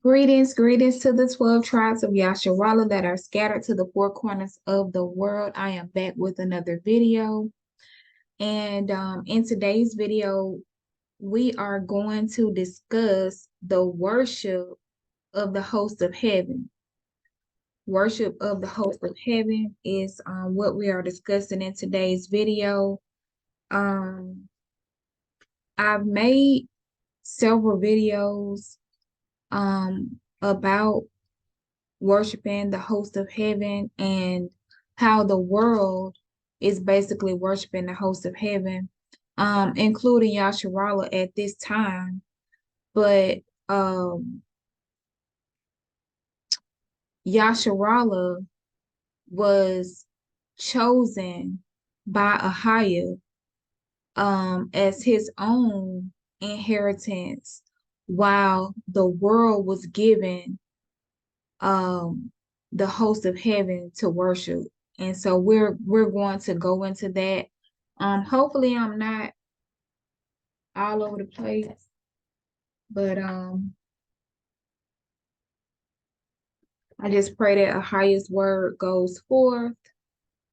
Greetings to the 12 tribes of Yasharala that are scattered to the four corners of the world. I am back with another video. And in today's video, we are going to discuss the worship of the host of heaven. Worship of the host of heaven is what we are discussing in today's video. I've made several videos about worshiping the host of heaven and how the world is basically worshiping the host of heaven, including Yasharala at this time. But Yasharala was chosen by Ahiah as his own inheritance, while the world was given the host of heaven to worship. And so we're going to go into that. Hopefully I'm not all over the place, but I just pray that Ahiah's word goes forth.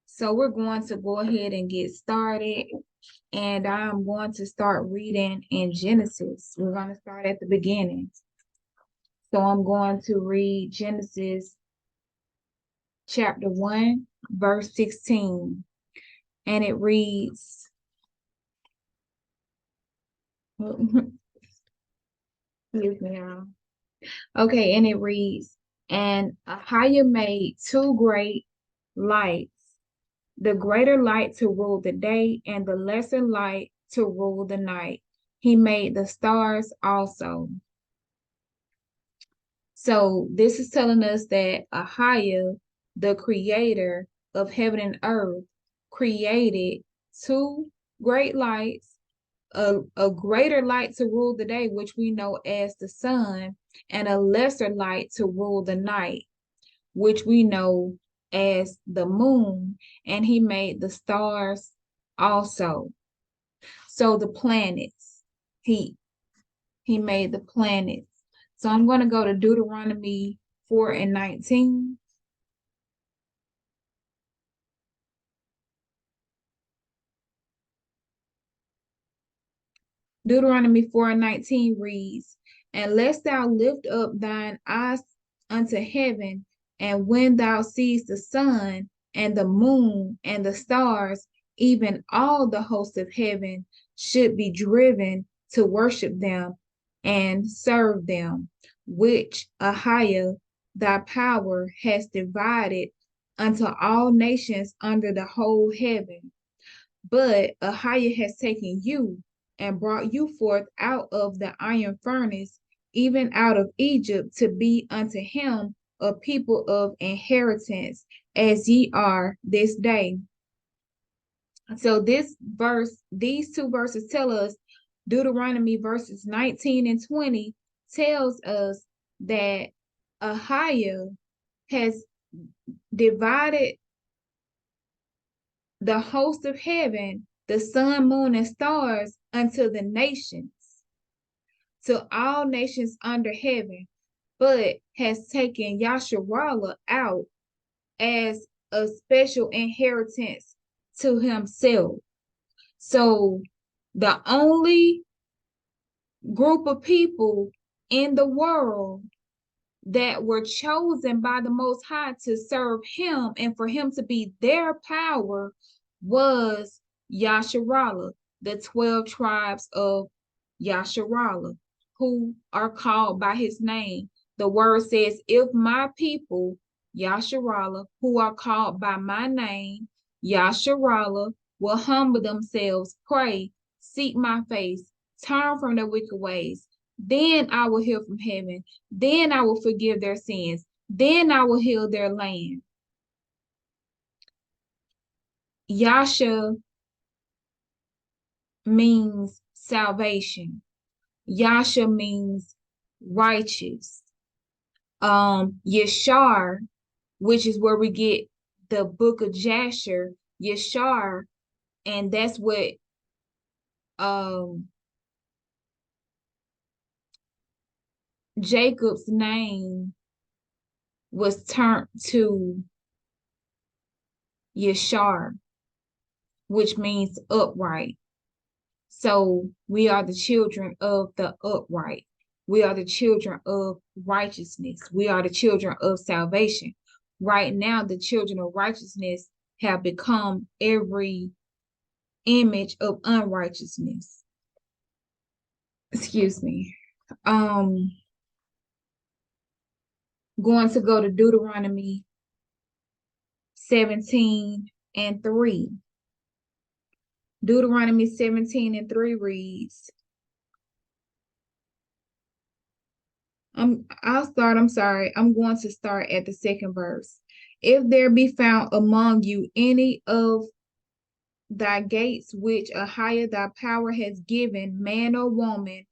So we're going to go ahead and get started. And I'm going to start reading in Genesis. We're going to start at the beginning. So I'm going to read Genesis chapter 1, verse 16. And it reads, excuse me, y'all. Okay, and it reads, and Ahiah made two great lights, the greater light to rule the day, and the lesser light to rule the night. He made the stars also. So this is telling us that Ahiah, the creator of heaven and earth, created two great lights, a greater light to rule the day, which we know as the sun, and a lesser light to rule the night, which we know as the moon. And he made the stars also. So the planets, he made the planets. So I'm going to go to Deuteronomy 4 and 19. Deuteronomy 4 and 19 reads, and lest thou lift up thine eyes unto heaven, and when thou seest the sun and the moon and the stars, even all the hosts of heaven should be driven to worship them and serve them, which Ahiah thy power has divided unto all nations under the whole heaven. But Ahiah has taken you and brought you forth out of the iron furnace, even out of Egypt, to be unto him a people of inheritance, as ye are this day. So this verse, these two verses tell us, Deuteronomy verses 19 and 20 tells us that Ahiah has divided the host of heaven, the sun, moon, and stars, unto the nations, to all nations under heaven, but has taken Yasharala out as a special inheritance to himself. So the only group of people in the world that were chosen by the Most High to serve him and for him to be their power was Yasharala, the 12 tribes of Yasharala, who are called by his name. The word says, if my people, Yasharala, who are called by my name, Yasharala, will humble themselves, pray, seek my face, turn from their wicked ways, then I will hear from heaven. Then I will forgive their sins. Then I will heal their land. Yasha means salvation. Yasha means righteous. Yeshar, which is where we get the book of Jasher, Yeshar, and that's what Jacob's name was turned to Yashar, which means upright. So we are the children of the upright. We are the children of righteousness. We are the children of salvation. Right now, the children of righteousness have become every image of unrighteousness. Excuse me. Going to go to Deuteronomy 17 and 3. Deuteronomy 17 and 3 reads, I'm going to start at the second verse. If there be found among you any of thy gates which a higher thy power has given, man or woman,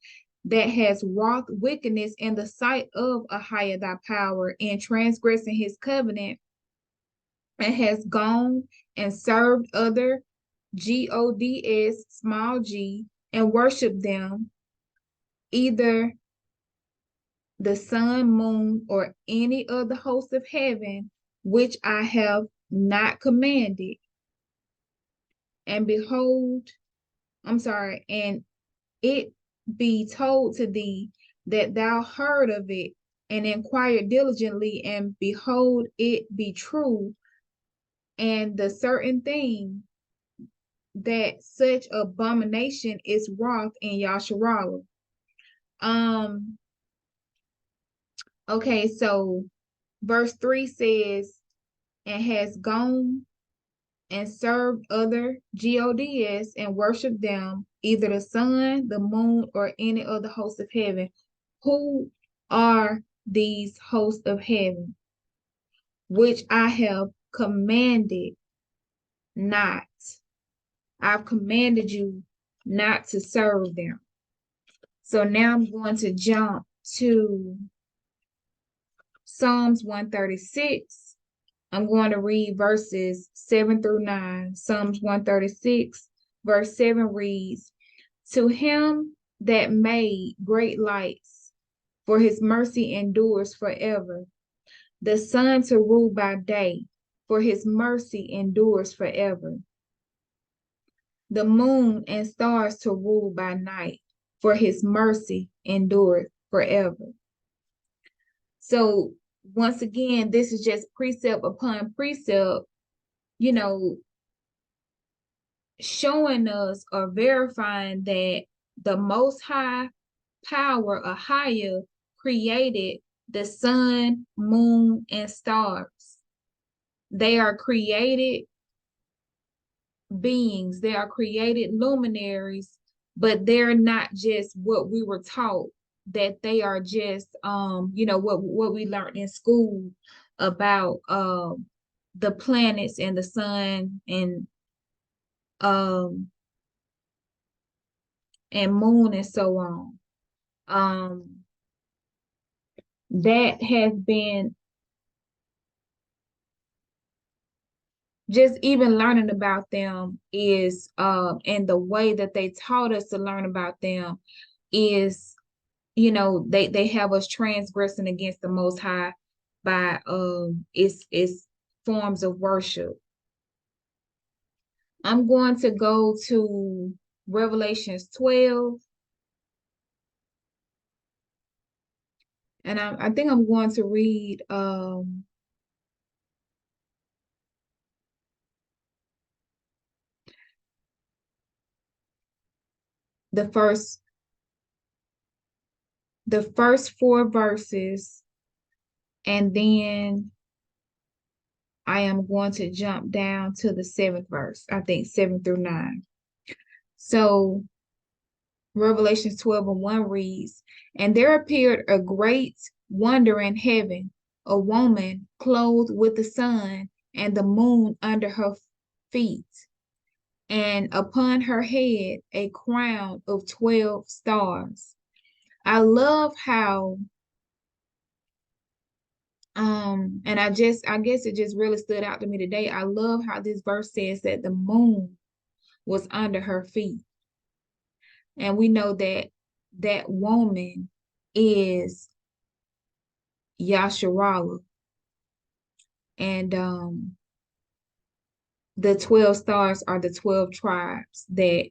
that has wrought wickedness in the sight of a higher thy power in transgressing his covenant, and has gone and served other gods, small g, and worshiped them, either the sun, moon, or any of the hosts of heaven, which I have not commanded. And behold, and it be told to thee that thou heard of it, and inquired diligently, and behold, it be true, and the certain thing that such abomination is wrought in Yasharallah. Okay, so verse 3 says, and has gone and served other gods and worshiped them, either the sun, the moon, or any of the hosts of heaven. Who are these hosts of heaven, which I have commanded not? I've commanded you not to serve them. So now I'm going to jump to Psalms 136. I'm going to read verses 7 through 9. Psalms 136, verse 7 reads, to him that made great lights, for his mercy endures forever. The sun to rule by day, for his mercy endures forever. The moon and stars to rule by night, for his mercy endures forever. So once again, this is just precept upon precept, showing us or verifying that the Most High power or higher created the sun, moon, and stars. They are created beings, they are created luminaries, but they're not just what we were taught, that they are just what we learned in school about the planets and the sun and moon and so on. That has been just even learning about them is and the way that they taught us to learn about them is, they have us transgressing against the Most High by its forms of worship. I'm going to go to Revelations 12. And I think I'm going to read the first 4 verses, and then I am going to jump down to the 7th verse, I think 7 through 9. So Revelation 12 and 1 reads, and there appeared a great wonder in heaven, a woman clothed with the sun and the moon under her feet, and upon her head a crown of 12 stars. I love how and I guess it just really stood out to me today. I love how this verse says that the moon was under her feet. And we know that that woman is Yasharallah. And the 12 stars are the 12 tribes that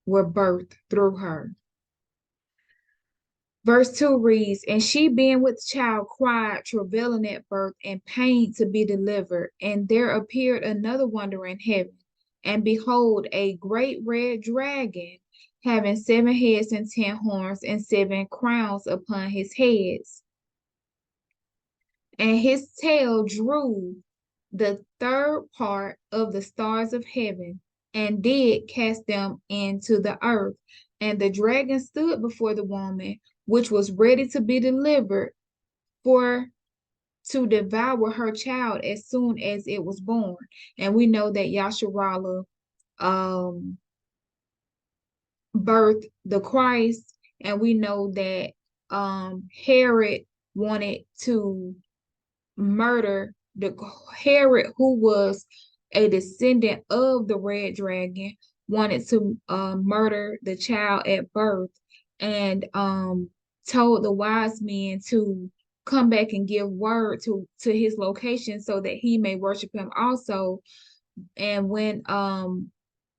were birthed through her. Verse 2 reads, and she being with child cried, travailing at birth, and pain to be delivered. And there appeared another wonder in heaven. And behold, a great red dragon, having 7 heads and 10 horns, and 7 crowns upon his heads. And his tail drew the third part of the stars of heaven, and did cast them into the earth. And the dragon stood before the woman, which was ready to be delivered, for to devour her child as soon as it was born. And we know that Yasharallah birthed the Christ, and we know that Herod wanted to murder the Herod, who was a descendant of the red dragon, wanted to murder the child at birth, and told the wise men to come back and give word to his location so that he may worship him also. And when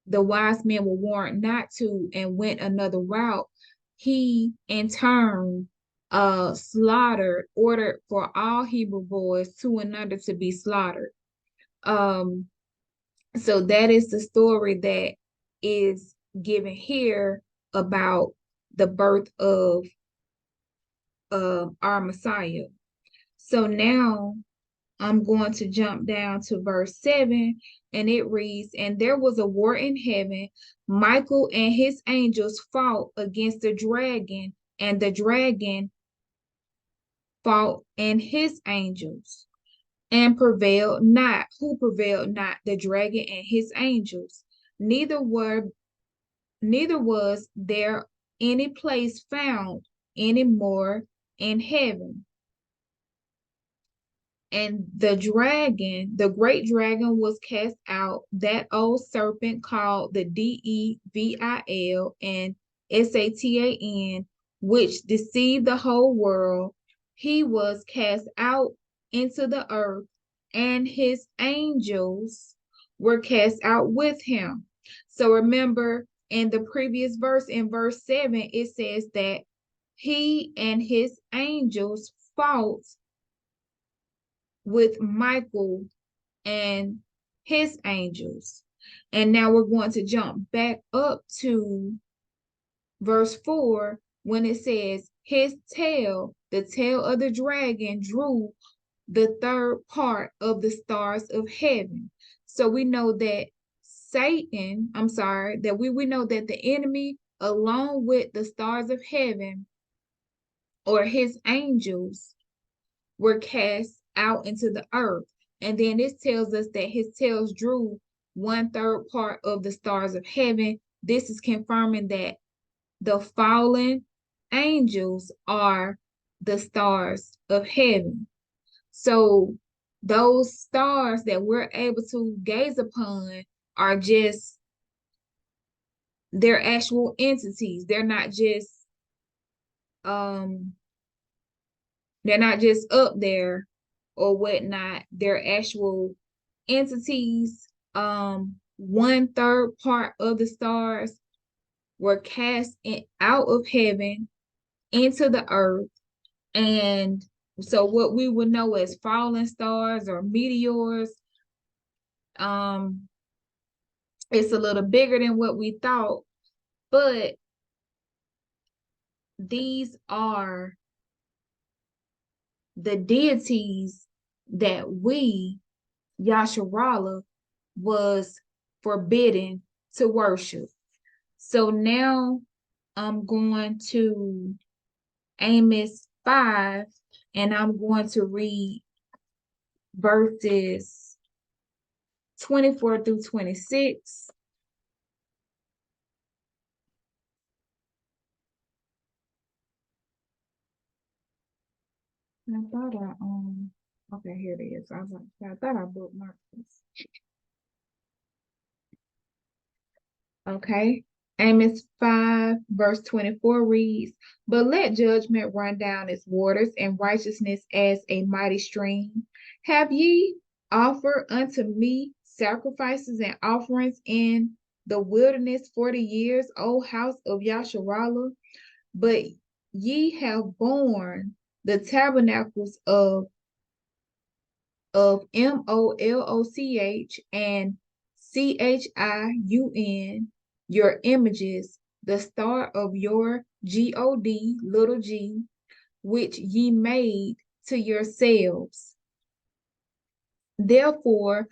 the wise men were warned not to and went another route, he in turn ordered for all Hebrew boys 2 and under to be slaughtered. So that is the story that is given here about the birth of our Messiah. So now I'm going to jump down to verse 7, and it reads, and there was a war in heaven. Michael and his angels fought against the dragon, and the dragon fought and his angels, and prevailed not. Who prevailed not? The dragon and his angels. Neither was there any place found any more in heaven. And the dragon, the great dragon, was cast out, that old serpent called the Devil and Satan, which deceived the whole world. He was cast out into the earth, and his angels were cast out with him. So remember, in the previous verse, in verse 7, it says that he and his angels fought with Michael and his angels. And now we're going to jump back up to verse 4 when it says, his tail, the tail of the dragon, drew the third part of the stars of heaven. So we know that we know that the enemy, along with the stars of heaven, or his angels, were cast out into the earth. And then this tells us that his tails drew 1/3 part of the stars of heaven. This is confirming that the fallen angels are the stars of heaven. So those stars that we're able to gaze upon are just, they're actual entities. They're not just up there or whatnot. They're actual entities. 1/3 part of the stars were cast out of heaven into the earth. And so what we would know as fallen stars or meteors, it's a little bigger than what we thought, but these are the deities that we, Yasharallah, was forbidden to worship. So now I'm going to Amos 5, and I'm going to read verses 24 through 26. I thought okay, here it is. I thought I bookmarked this. Okay. Amos 5, verse 24 reads, But let judgment run down its waters, and righteousness as a mighty stream. Have ye offered unto me sacrifices and offerings in the wilderness 40 years, O house of Yasharallah? But ye have borne the tabernacles of Moloch and Chiun, your images, the star of your God, little g, which ye made to yourselves. Therefore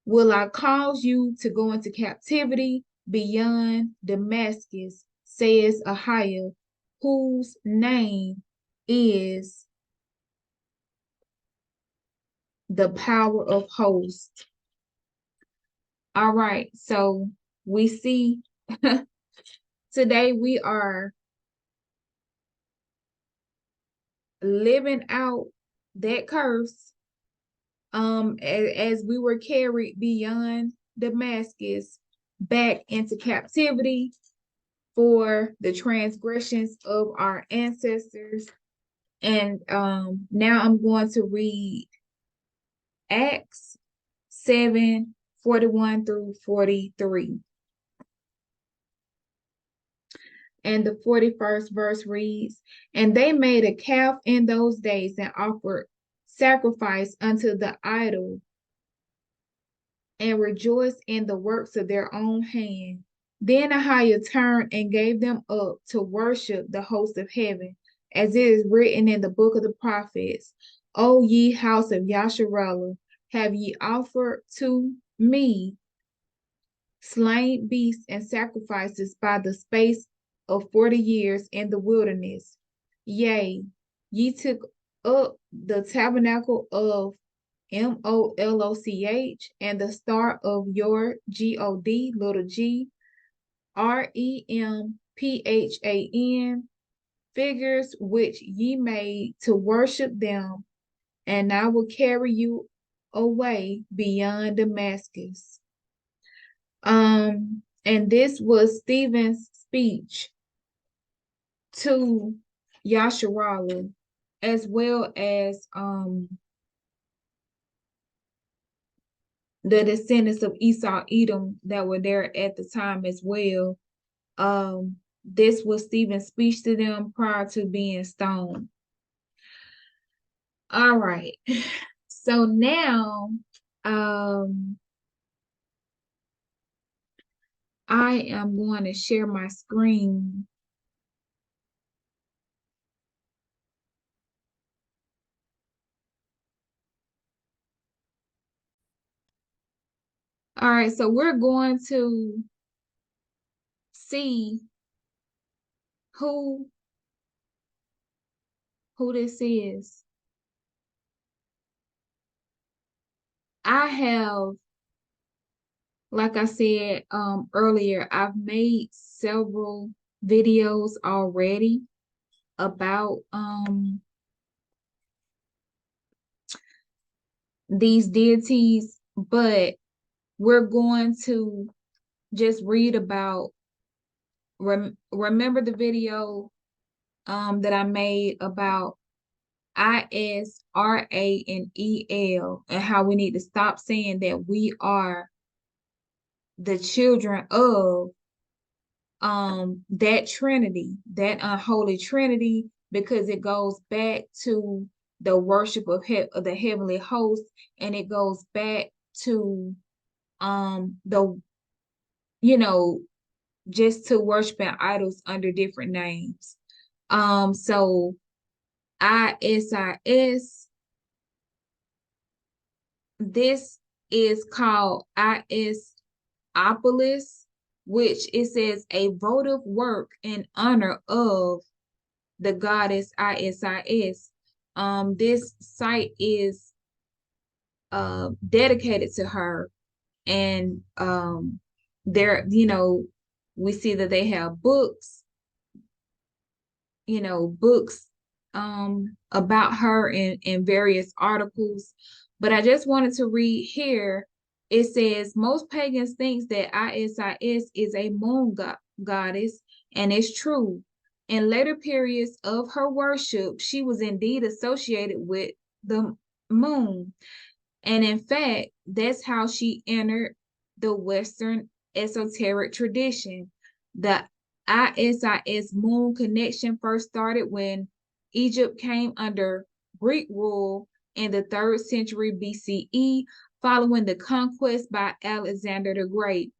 will I cause you to go into captivity beyond Damascus, says Ahiah, whose name is the power of hosts. All right, so we see today we are living out that curse as we were carried beyond Damascus back into captivity for the transgressions of our ancestors. And now I'm going to read Acts 7:41 through 43. And the 41st verse reads, And they made a calf in those days and offered sacrifice unto the idol and rejoiced in the works of their own hand. Then Ahiah turned and gave them up to worship the host of heaven, as it is written in the book of the prophets, O ye house of Yasharallah, have ye offered to me slain beasts and sacrifices by the space of 40 years in the wilderness? Yea, ye took up the tabernacle of Moloch and the star of your God, little g, Remphan, figures which ye made to worship them, and I will carry you away beyond Damascus. And this was Stephen's speech to Yasharallah, as well as the descendants of Esau, Edom that were there at the time as well. This was Stephen's speech to them prior to being stoned. All right. So now I am going to share my screen. All right, so we're going to see who this is. I have, like I said earlier, I've made several videos already about these deities, but we're going to just read about, remember the video that I made about ISRA and EL, and how we need to stop saying that we are the children of that Trinity, that unholy Trinity, because it goes back to the worship of the heavenly host, and it goes back to the, just to worshiping idols under different names. So ISIS, this is called Isopolis, which it says a votive work in honor of the goddess Isis. This site is dedicated to her, and there, we see that they have books, books about her in various articles. But I just wanted to read here. It says most pagans think that Isis is a moon goddess, and it's true. In later periods of her worship, she was indeed associated with the moon. And in fact, that's how she entered the Western esoteric tradition. The Isis moon connection first started when Egypt came under Greek rule in the 3rd century BCE, following the conquest by Alexander the Great.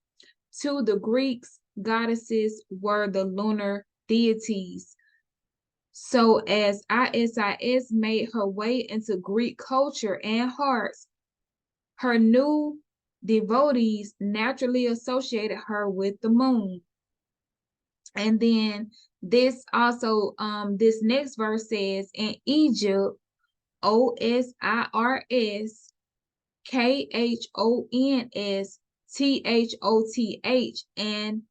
To the Greeks, goddesses were the lunar deities. So as Isis made her way into Greek culture and hearts, her new devotees naturally associated her with the moon. And then this also, this next verse says, in Egypt, Osiris, KhonsthotH, and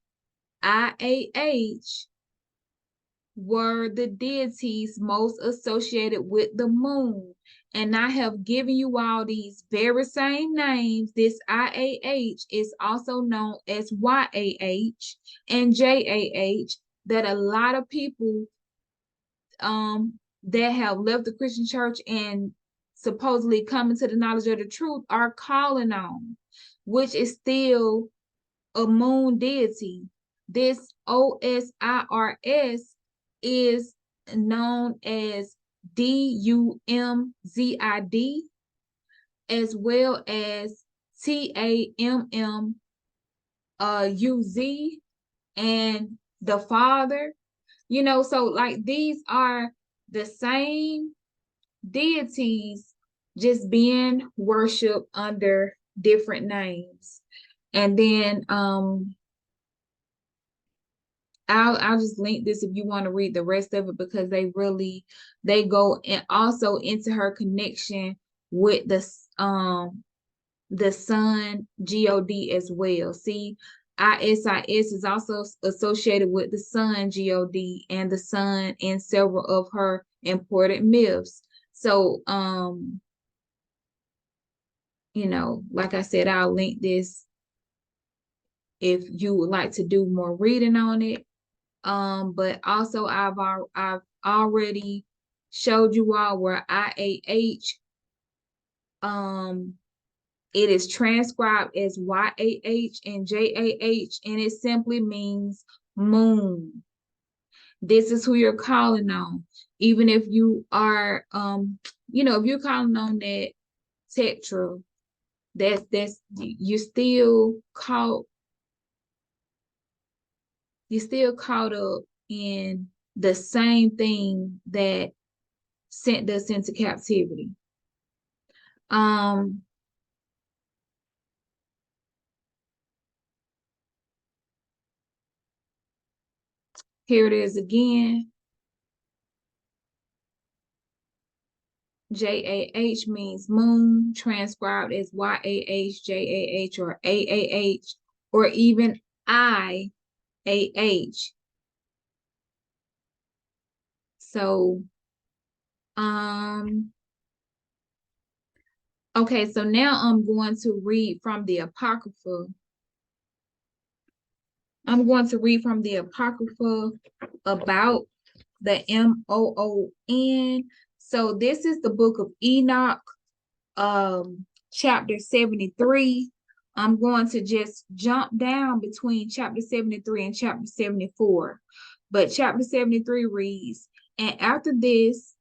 Iah were the deities most associated with the moon. And I have given you all these very same names. This IAH is also known as YAH and JAH, that a lot of people that have left the Christian church and supposedly coming to the knowledge of the truth are calling on, which is still a moon deity. This Osiris is known as Dumzid, as well as Tammuz, and the Father. So like these are the same deities, just being worshipped under different names. And then I'll just link this if you want to read the rest of it, because they go and also into her connection with the sun God as well. See, Isis is also associated with the sun God and the sun in several of her important myths. So like I said, I'll link this if you would like to do more reading on it. But also I've already showed you all where IAH, it is transcribed as YAH and JAH, and it simply means moon. This is who you're calling on. Even if you are, if you're calling on that tetra, that's you're still caught up in the same thing that sent us into captivity. Here it is again. JAH means moon, transcribed as YAH, JAH, or AAH, or even IAH. So, okay, so now I'm going to read from the Apocrypha. I'm going to read from the Apocrypha about the MOON. So this is the book of Enoch, chapter 73. I'm going to just jump down between chapter 73 and chapter 74. But chapter 73 reads, and after this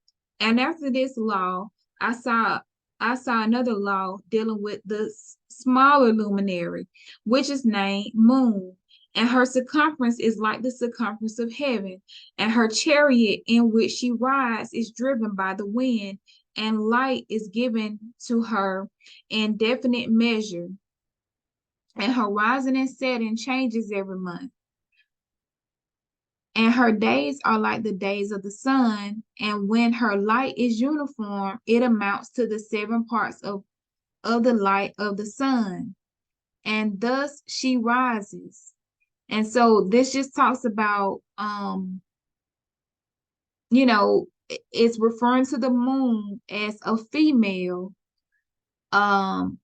law, I saw another law dealing with the smaller luminary, which is named Moon, and her circumference is like the circumference of heaven, and her chariot in which she rides is driven by the wind, and light is given to her in definite measure, and her rising and setting changes every month. And her days are like the days of the sun, and when her light is uniform, it amounts to the 7 parts of the light of the sun, and thus she rises. And so this just talks about, it's referring to the moon as a female, and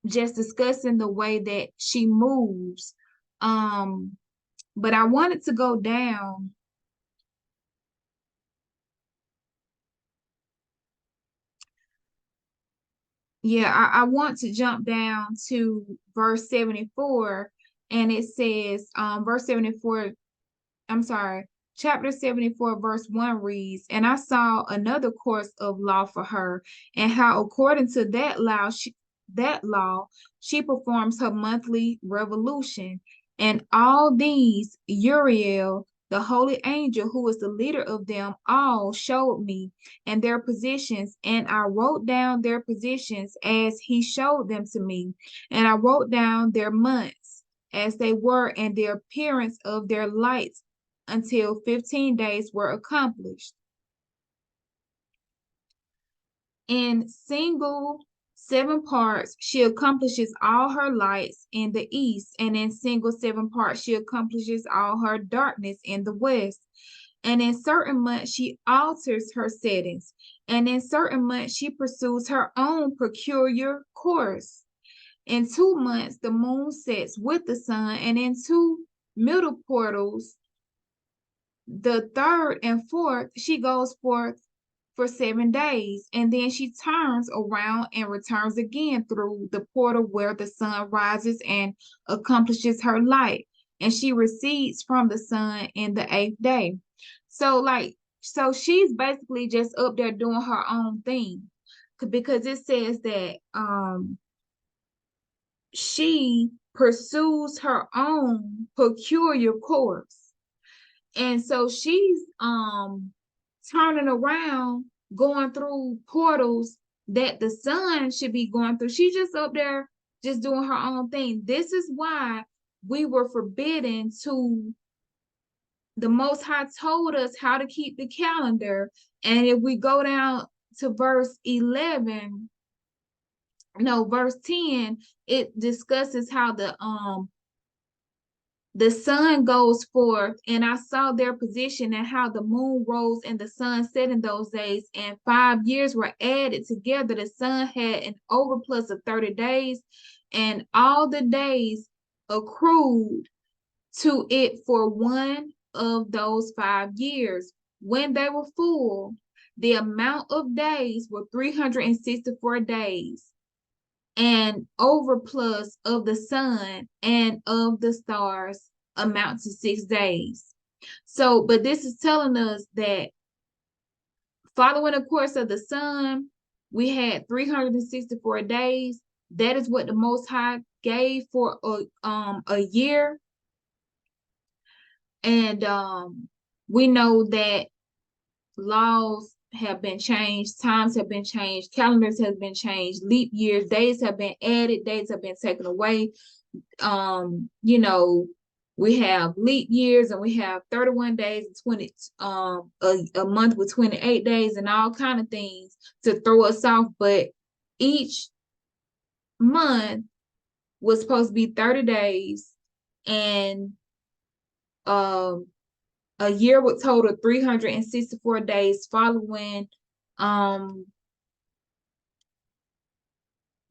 just discussing the way that she moves. But I wanted to go down. Yeah, I want to jump down to verse 74, and it says, verse 74, I'm sorry, chapter 74, verse 1 reads, "And I saw another course of law for her, and how according to that law, she performs her monthly revolution. And all these Uriel, the holy angel who is the leader of them all, showed me and their positions, and I wrote down their positions as he showed them to me, and I wrote down their months as they were, and the appearance of their lights until 15 days were accomplished. In single 7 parts, she accomplishes all her lights in the east, and in single 7 parts, she accomplishes all her darkness in the west. And in certain months, she alters her settings, and in certain months, she pursues her own peculiar course. In 2 months, the moon sets with the sun, and in two middle portals, the third and fourth, she goes forth for 7 days, and then she turns around and returns again through the portal where the sun rises and accomplishes her light, and she recedes from the sun in the 8th day. So she's basically just up there doing her own thing, because it says that she pursues her own peculiar course. And so she's turning around, going through portals that the sun should be going through. She's just up there just doing her own thing. This is why we were forbidden to, the Most High told us how to keep the calendar. And if we go down to verse 10, it discusses how the sun goes forth, and I saw their position, and how the moon rose and the sun set in those days, and 5 years were added together. The sun had an overplus of 30 days, and all the days accrued to it for one of those 5 years. When they were full, the amount of days were 364 days, and overplus of the sun and of the stars amount to 6 days. So, but this is telling us that following the course of the sun, we had 364 days. That is what the Most High gave for a year. And we know that laws have been changed, times have been changed, calendars have been changed, leap years, days have been added, days have been taken away. We have leap years, and we have 31 days and 20 a month with 28 days and all kind of things to throw us off. But each month was supposed to be 30 days, and a year would total 364 days following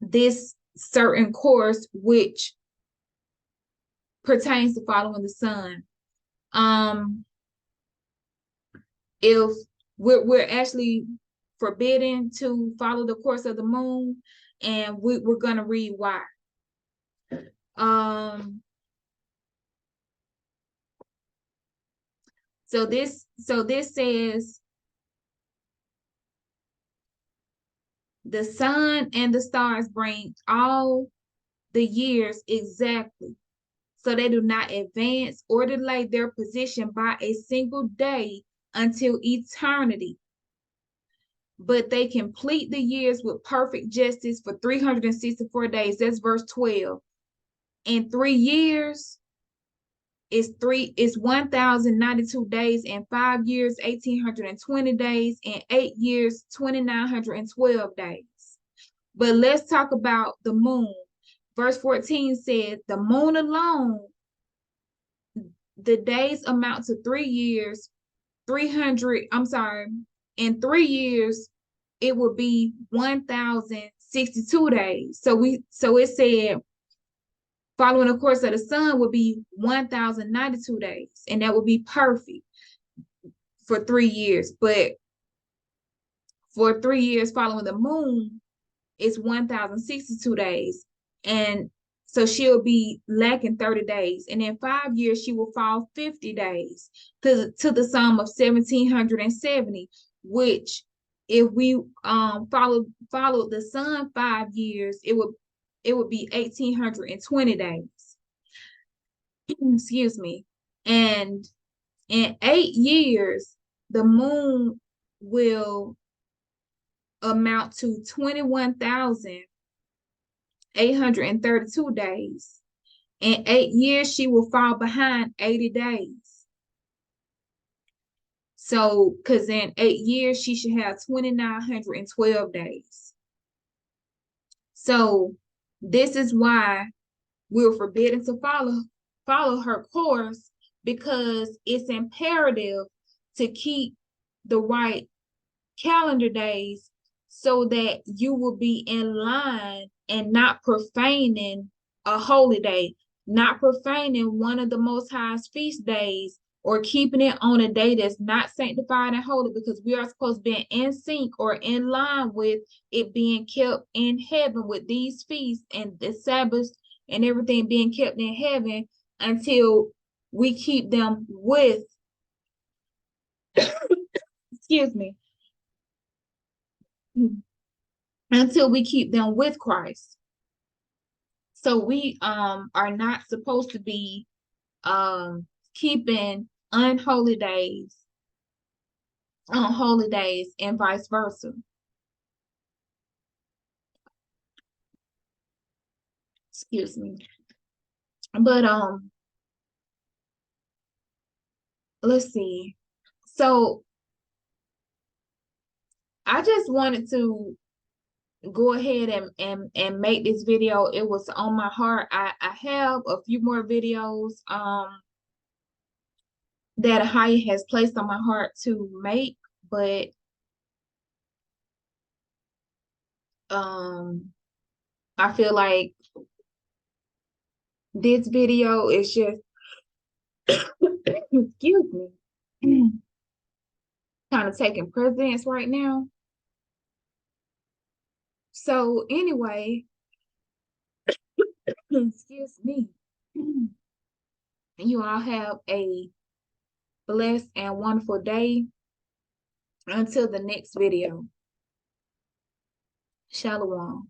this certain course, which pertains to following the sun. If we're actually forbidden to follow the course of the moon, and we're gonna read why. So this says, the sun and the stars bring all the years exactly, so they do not advance or delay their position by a single day until eternity, but they complete the years with perfect justice for 364 days. That's verse 12. In 3 years is 1,092 days, and 5 years 1,820 days, and 8 years 2,912 days. But let's talk about the moon. Verse 14 said, the moon alone, the days amount to 3 years, 300, I'm sorry, in 3 years, it would be 1,000 62 days. So it said following the course of the sun would be 1,092 days, and that would be perfect for 3 years. But for 3 years following the moon, it's 1,062 days. And so she'll be lacking 30 days. And in 5 years, she will fall 50 days to the sum of 1,770, which if we follow the sun 5 years, it would be 1,820 days. Excuse me. And in 8 years, the moon will amount to 21,832 days. In 8 years, she will fall behind 80 days. So, because in 8 years, she should have 2,912 days. So, this is why we're forbidden to follow her course, because it's imperative to keep the right calendar days so that you will be in line and not profaning a holy day, not profaning one of the Most High's feast days, or keeping it on a day that's not sanctified and holy, because we are supposed to be in sync or in line with it being kept in heaven, with these feasts and the Sabbaths and everything being kept in heaven, until we keep them with excuse me, until we keep them with Christ. So we are not supposed to be keeping unholy days on holy days, and vice versa. Excuse me. But let's see. So I just wanted to go ahead and make this video. It was on my heart. I have a few more videos that Ahia has placed on my heart to make, but I feel like this video is just excuse me, kind of taking precedence right now. So anyway, excuse me, you all have a blessed and wonderful day. Until the next video. Shalom.